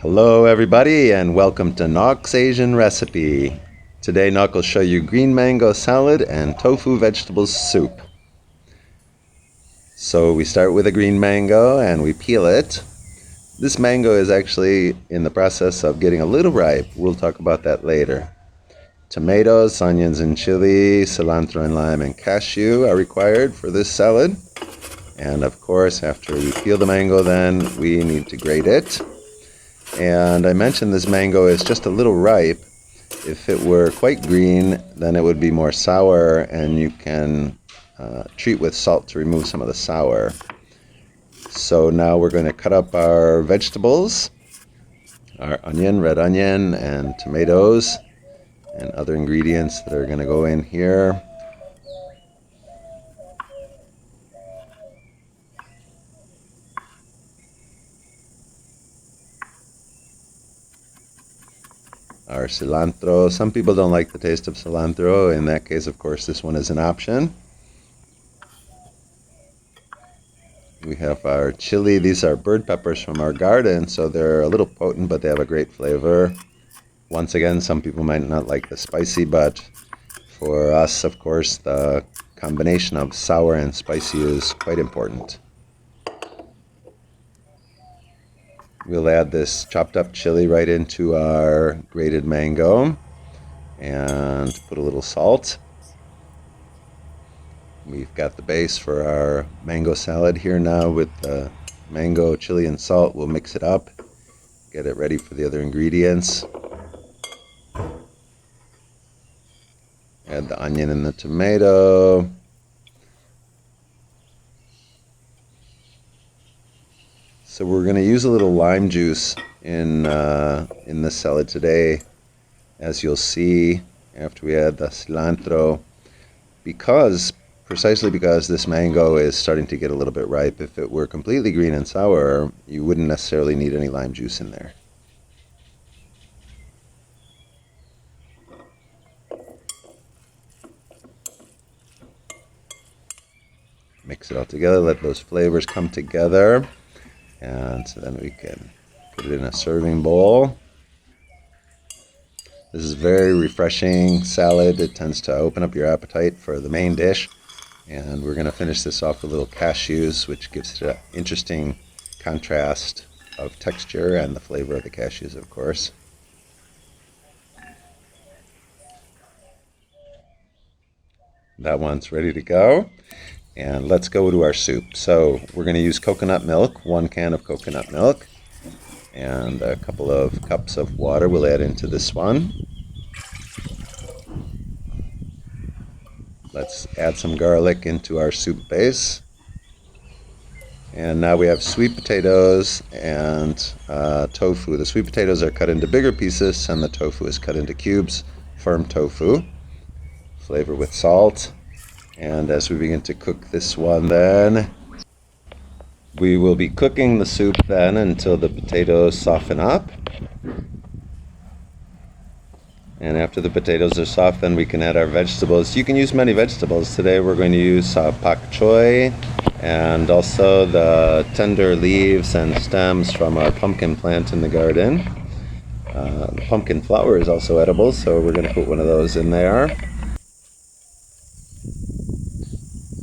Hello everybody and welcome to Nock's Asian Recipe. Today Nock will show you green mango salad and tofu vegetable soup. So we start with a green mango and we peel it. This mango is actually in the process of getting a little ripe. We'll talk about that later. Tomatoes, onions and chili, cilantro and lime and cashew are required for this salad. And of course, after we peel the mango then we need to grate it. And I mentioned this mango is just a little ripe. If it were quite green, then it would be more sour, and you can treat with salt to remove some of the sour. So now we're going to cut up our vegetables, our onion, red onion, and tomatoes, and other ingredients that are going to go in here. Our cilantro. Some people don't like the taste of cilantro. In that case, of course, this one is an option. We have our chili. These are bird peppers from our garden, so they're a little potent, but they have a great flavor. Once again, some people might not like the spicy, but for us, of course, the combination of sour and spicy is quite important. We'll add this chopped up chili right into our grated mango and put a little salt. We've got the base for our mango salad here now with the mango, chili, and salt. We'll mix it up, get it ready for the other ingredients. Add the onion and the tomato. So we're going to use a little lime juice in this salad today, as you'll see after we add the cilantro, precisely because this mango is starting to get a little bit ripe. If it were completely green and sour, you wouldn't necessarily need any lime juice in there. Mix it all together, let those flavors come together, and so then we can put it in a serving bowl. This is very refreshing salad. It tends to open up your appetite for the main dish. And we're going to finish this off with little cashews, which gives it an interesting contrast of texture and the flavor of the cashews, of course. That one's ready to go. And let's go to our soup. So we're going to use coconut milk, 1 can of coconut milk, and a couple of cups of water we'll add into this one. Let's add some garlic into our soup base. And now we have sweet potatoes and tofu. The sweet potatoes are cut into bigger pieces and the tofu is cut into cubes. Firm tofu. Flavor with salt. And as we begin to cook this one then, we will be cooking the soup then until the potatoes soften up. And after the potatoes are soft, then we can add our vegetables. You can use many vegetables. Today we're going to use pak Choi and also the tender leaves and stems from our pumpkin plant in the garden. The pumpkin flower is also edible, so we're going to put one of those in there.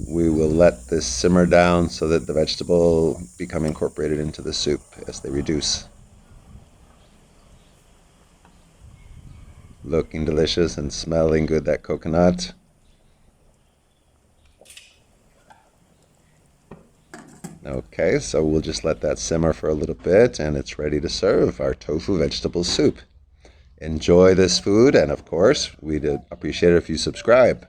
We will let this simmer down so that the vegetable become incorporated into the soup as they reduce. Looking delicious and smelling good, that coconut. Okay, so we'll just let that simmer for a little bit and it's ready to serve our tofu vegetable soup. Enjoy this food, and of course, we'd appreciate it if you subscribe.